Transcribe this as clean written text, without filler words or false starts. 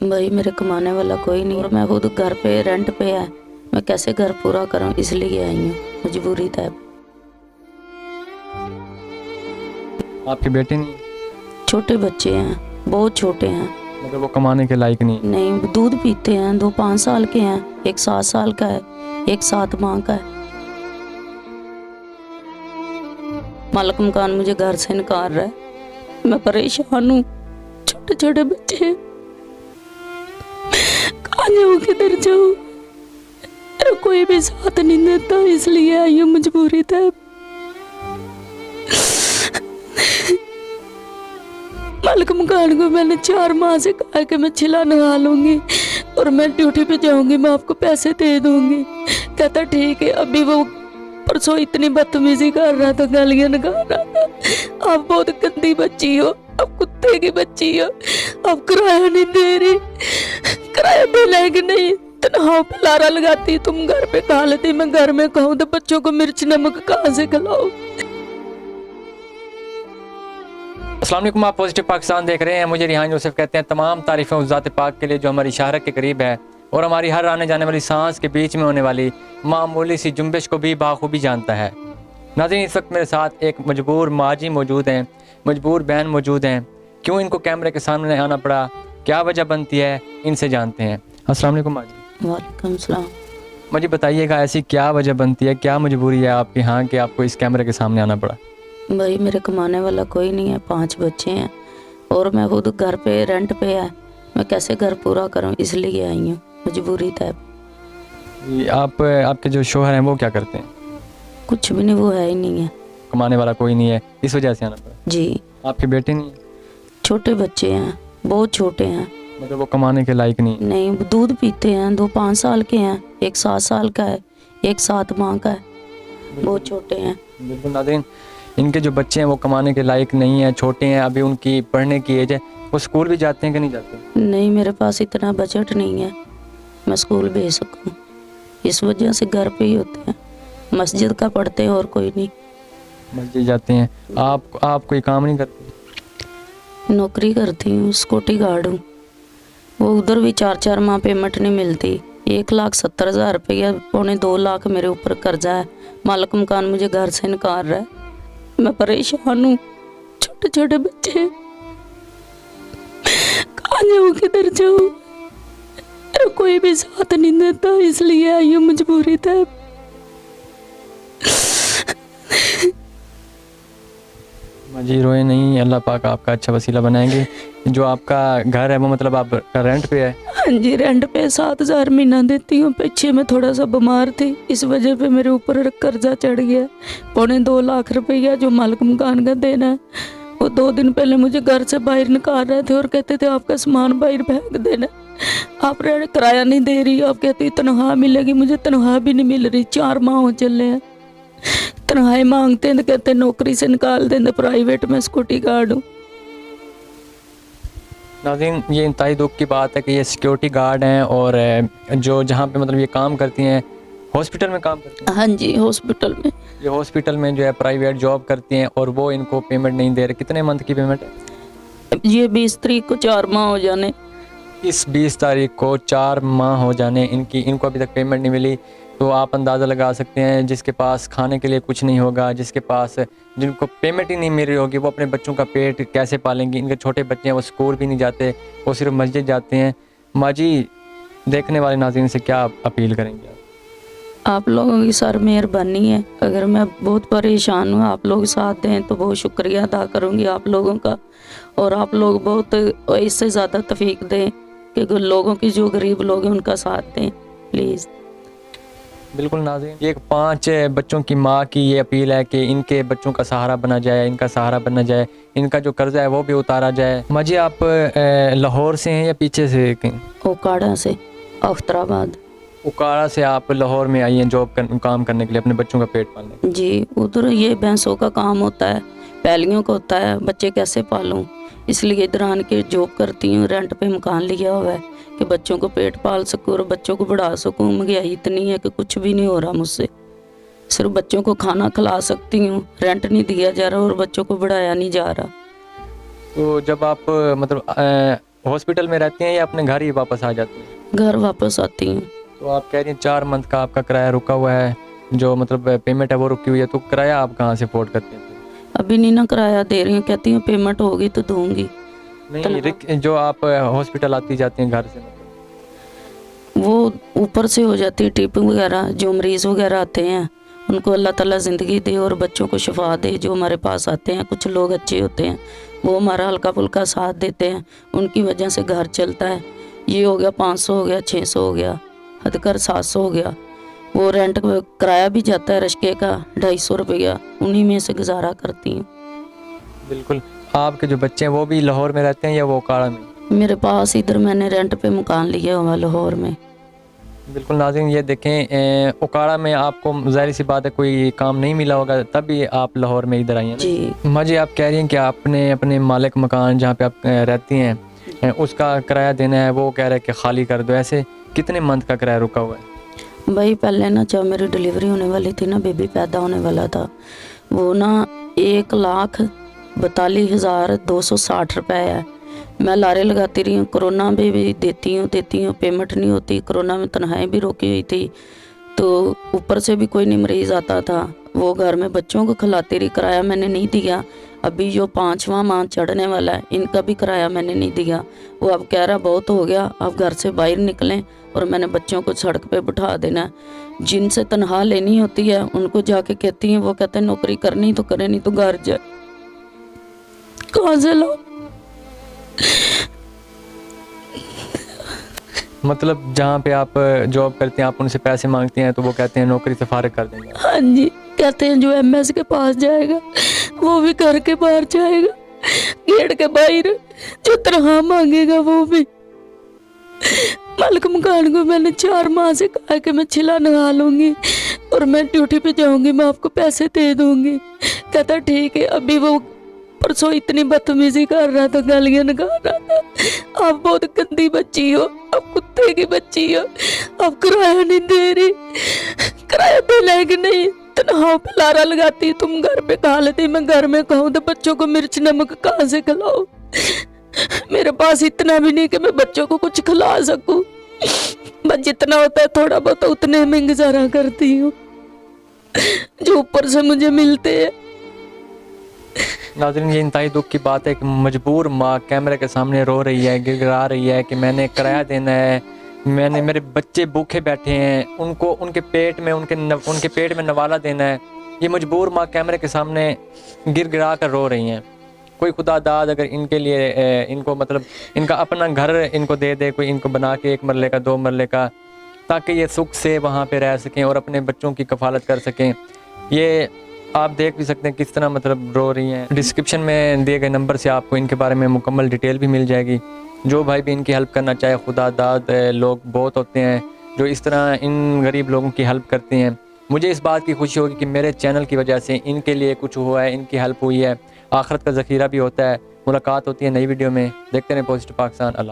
भाई मेरे कमाने वाला कोई नहीं और मैं खुद घर पे रेंट पे है। मैं कैसे घर पूरा करूं, इसलिए आई हूँ, मजबूरी था। आपके बेटे नहीं? छोटे बच्चे हैं, बहुत छोटे हैं। मतलब वो कमाने के लायक नहीं? नहीं, दूध पीते हैं। 2 5 साल के हैं, एक 7 साल का है, एक 7 माह का है। मालिक मकान मुझे घर से निकाल रहा है। मैं परेशान हूँ। छोटे छोटे बच्चे हैं, कहाँ जाऊँ, किधर जाऊँ? मेरा कोई भी साथ नहीं देता, इसलिए आई हूँ, मजबूरी था। मालिक मकान को मैंने 4 माह से कहा कि मैं चिल्ला नहा लूंगी और मैं ड्यूटी पे जाऊंगी, मैं आपको पैसे दे दूंगी। कहता ठीक है। अभी वो परसों इतनी बदतमीजी कर रहा था, गालियां निकाल रहा था। आप बहुत गंदी बच्ची हो, आप कुत्ते की बच्ची हो, आप किराया नहीं दे रही, किराया देना है कि नहीं? तनख्वाह पे लारा लगाती, तुम घर पे खा लेती, मैं घर में खाऊं तो बच्चों को मिर्च नमक कहाँ से खिलाओ? अस्सलाम वालेकुम, आप पॉजिटिव पाकिस्तान देख रहे हैं। मुझे रिहान जोसेफ कहते हैं। तमाम तारीफ़ें उस ज़ात पाक के लिए जो हमारी शहरत के करीब है और हमारी हर आने जाने वाली सांस के बीच में होने वाली मामूली सी जुम्बिश को भी बाखूबी जानता है। नाज़रीन, इस वक्त मेरे साथ एक मजबूर माजी मौजूद हैं, मजबूर बहन मौजूद हैं। क्यों इनको कैमरे के सामने आना पड़ा, क्या वजह बनती है, इनसे जानते हैं। अस्सलाम वालेकुम माजी। वालेकुम सलाम। मुझे बताइएगा, ऐसी क्या वजह बनती है, क्या मजबूरी है आपके यहाँ कि आपको इस कैमरे के सामने आना पड़ा? भाई मेरे कमाने वाला कोई नहीं है, 5 बच्चे हैं और मैं खुद घर पे रेंट पे है। मैं कैसे घर पूरा करूं, इसलिए आई हूँ, मजबूरी था। आपके जो शोहर हैं वो क्या करते हैं? कुछ भी नहीं, वो है ही नहीं है। कमाने वाला कोई नहीं है, इस वजह से आना पड़ा? जी। आपके बेटे नहीं? छोटे बच्चे हैं, बहुत छोटे हैं। मतलब वो कमाने के लायक नहीं? नहीं, दूध पीते हैं। 2 5 साल के हैं, एक 7 साल का है, एक 7 माह का है। बहुत छोटे हैं। बिल्कुल नाज़रीन, इनके जो बच्चे हैं वो कमाने के लायक नहीं हैं, छोटे हैं, अभी उनकी पढ़ने की एज है। वो स्कूल भी जाते हैं कि नहीं जाते? नहीं, मेरे पास इतना बजट नहीं है मैं स्कूल भेज सकूं। इस वजह से घर पे ही होते हैं, मस्जिद का पढ़ते हैं और कोई नहीं। मस्जिद जाते हैं। आप कोई काम नहीं करते? नौकरी करती हूँ, सिक्योरिटी गार्ड हूँ। वो उधर भी 4 माह पेमेंट नहीं मिलती। 1,70,000 रुपया, 1.25 लाख मेरे ऊपर कर्जा है। मालिक मकान मुझे घर से निकाल रहा है। मैं परेशान हूँ। छोटे छोटे बच्चे, कहाँ जाऊँ, किधर जाऊँ? मेरा कोई भी साथ नहीं देता, इसलिए आई हूँ, मजबूरी था। जी रोए नहीं, अल्लाह पाक आपका अच्छा वसीला बनाएंगे। जो आपका घर है वो मतलब आप रेंट पे है? हाँ जी, रेंट पे 7,000 महीना देती हूँ। पीछे मैं थोड़ा सा बीमार थी, इस वजह पे मेरे ऊपर कर्जा चढ़ गया। 1.25 लाख रुपया जो मालिक मकान का देना है। वो 2 दिन पहले मुझे घर से बाहर निकाल रहे थे और कहते थे आपका सामान बाहर फेंक देना, आप किराया नहीं दे रही। आप कहती तनख्वाह मिलेगी, मुझे तनख्वाह भी नहीं मिल रही। 4 माह हो चले हैं, तनख्वाह मांगते हैं तो कहते नौकरी से निकाल दें, प्राइवेट में सिक्योरिटी गार्ड हूँ। नाज़रीन, ये इंतहाई दुख की बात है कि ये सिक्योरिटी गार्ड हैं और जो जहाँ पे मतलब ये काम करती हैं, हॉस्पिटल में काम करती हैं? हाँ जी, हॉस्पिटल में। ये हॉस्पिटल में जो है प्राइवेट जॉब करती हैं और वो इनको पेमेंट नहीं दे रहे। कितने मंथ की पेमेंट है? ये 20 तारीख को 4 माह हो जाने। इस 20 तारीख को 4 माह हो जाने इनको अभी तक पेमेंट नहीं मिली। तो आप अंदाज़ा लगा सकते हैं, जिसके पास खाने के लिए कुछ नहीं होगा, जिनको पेमेंट ही नहीं मिल रही होगी, वो अपने बच्चों का पेट कैसे पालेंगी? इनके छोटे बच्चे हैं, वो स्कूल भी नहीं जाते, वो सिर्फ मस्जिद जाते हैं। माजी, देखने वाले नाज़रीन से क्या अपील करेंगे आप लोगों की सर मेहरबानी है। अगर मैं बहुत परेशान हूँ, आप लोग साथ दें तो बहुत शुक्रिया अदा करूँगी आप लोगों का। और आप लोग बहुत इससे ज़्यादा तौफीक दें कि लोगों की जो गरीब लोग हैं उनका साथ दें, प्लीज़। बिल्कुल नाज़रीन, ये 5 बच्चों की माँ की ये अपील है कि इनके बच्चों का सहारा बना जाए, इनका सहारा बना जाए, इनका जो कर्जा है वो भी उतारा जाए। माजी, आप लाहौर से हैं या पीछे से कहीं? ओकाड़ा से, अफ्तराबाद। उकाड़ा से आप लाहौर में आई हैं काम करने के लिए, अपने बच्चों का पेट पालने? जी, उधर ये भैंसों का काम होता है, पैलियों का होता है, बच्चे कैसे पालूं, इसलिए इधर आन के जॉब करती हूँ। रेंट पे मकान लिया हुआ है कि बच्चों को पेट पाल सकूँ और बच्चों को बढ़ा सकूँ। महंगाई इतनी है कि कुछ भी नहीं हो रहा मुझसे, सिर्फ बच्चों को खाना खिला सकती हूँ। रेंट नहीं दिया जा रहा और बच्चों को बढ़ाया नहीं जा रहा। तो जब आप मतलब हॉस्पिटल में रहती हैं या अपने घर ही वापस आ जाती हैं? घर वापस आती हूँ। तो आप कह रही हैं 4 मंथ का आपका किराया रुका हुआ है, जो मतलब पेमेंट है वो रुकी हुई है, तो किराया आप कहाँ से अफोर्ड करते हैं? अभी नहीं ना किराया दे रही हूँ, कहती हूँ पेमेंट होगी तो दूंगी। नहीं, जो आप हॉस्पिटल आती जाती हैं घर से, मतलब वो ऊपर से हो जाती है टिप वगैरह। जो मरीज़ वगैरह आते हैं उनको अल्लाह ताला ज़िंदगी दे और बच्चों को शिफा दे। जो हमारे पास आते हैं कुछ लोग अच्छे होते हैं, वो हमारा हल्का फुल्का साथ देते हैं, उनकी वजह से घर चलता है। ये हो गया 500 हो गया, 600 हो गया, हद कर 700 हो गया। वो रेंट किराया भी जाता है रिश्के का 250 रुपया, उन्हीं में से गुजारा करती हूँ। बिल्कुल। आपके जो बच्चे हैं वो भी लाहौर में रहते हैं या वो ओकाड़ा में? मेरे पास इधर मैंने रेंट पे मकान लिया हुआ लाहौर में। बिल्कुल नाज़रीन, ये देखें ओकाड़ा में आपको ज़ाहिर सी बात है कोई काम नहीं मिला होगा, तभी आप लाहौर में इधर आई हैं जी। माजी, आप कह रही हैं कि आपने अपने मालिक मकान जहाँ पे आप रहती हैं उसका किराया देना है, वो कह रहे हैं कि खाली कर दो। ऐसे कितने मंथ का किराया रुका हुआ है? भाई पहले ना जब मेरी डिलीवरी होने वाली थी ना, बेबी पैदा होने वाला था, वो ना 1,42,260 रुपये है। मैं लारे लगाती रही हूँ, कोरोना में भी देती हूँ, पेमेंट नहीं होती। कोरोना में तनख्वाहें भी रोकी हुई थी, तो ऊपर से भी कोई नहीं मरीज़ आता था, वो घर में बच्चों को खिलाती रही। किराया मैंने नहीं दिया। अभी जो 5वां माह चढ़ने वाला है, इनका भी किराया मैंने नहीं दिया। वो अब कह रहा बहुत हो गया, अब घर से बाहर निकलें और मैंने बच्चों को सड़क पे बिठा देना। जिनसे तनख्वाह लेनी होती है उनको जाके कहती हैं, वो कहते हैं नौकरी करनी तो करे, नहीं तो घर जाए। कहाँ से लो? मतलब जहाँ पे आप जॉब करते हैं आप उनसे पैसे मांगते हैं तो वो कहते हैं नौकरी से फारिग कर देंगे? हाँ जी, कहते हैं जो एमएस के पास जाएगा वो भी घर के बाहर जाएगा, गेट के बाहर। जो तनख्वाह मांगेगा वो भी। मालिक मकान को मैंने 4 माह से कहा कि मैं छिला नहा लूंगी और मैं ड्यूटी पे जाऊंगी, मैं आपको पैसे दे दूंगी। कहता ठीक है। अभी वो परसों इतनी बदतमीजी कर रहा था, गालियां निकाल रहा था, आप बहुत गंदी बच्ची हो, आप कुत्ते की बच्ची हो, आप किराया नहीं दे रही, किराया देना है कि नहीं, तनख्वाह पे लारा लगाती, तुम घर पे खा लेती, मैं घर में खाऊं तो बच्चों को मिर्च नमक कहाँ से खिलाऊं? मेरे पास इतना भी नहीं कि मैं बच्चों को कुछ खिला सकूं, बस जितना होता है थोड़ा बहुत उतने में गुजारा करती हूँ जो ऊपर से मुझे मिलते हैं। नाज़रीन, ये इंतहाई दुख की बात है कि मजबूर माँ कैमरे के सामने रो रही है, गिड़गिड़ा रही है कि मैंने किराया देना है, मेरे बच्चे भूखे बैठे हैं, उनको उनके पेट में नवाला देना है। ये मजबूर माँ कैमरे के सामने गिड़गिड़ा कर रो रही हैं। कोई खुदा दाद अगर इनके लिए इनको मतलब इनका अपना घर इनको दे दे, कोई इनको बना के 1 मरले का 2 मरले का, ताकि ये सुख से वहाँ पे रह सकें और अपने बच्चों की कफालत कर सकें। ये आप देख भी सकते हैं किस तरह मतलब रो रही हैं। डिस्क्रिप्शन में दिए गए नंबर से आपको इनके बारे में मुकम्मल डिटेल भी मिल जाएगी। जो भाई भी इनकी हेल्प करना चाहे, खुदा दाद लोग बहुत होते हैं जो इस तरह इन गरीब लोगों की हेल्प करते हैं। मुझे इस बात की खुशी होगी कि मेरे चैनल की वजह से इनके लिए कुछ हुआ है, इनकी हेल्प हुई है। आखिरत का ज़ख़ीरा भी होता है। मुलाकात होती है नई वीडियो में। देखते रहें पॉजिटिव पाकिस्तान। अल्लाह।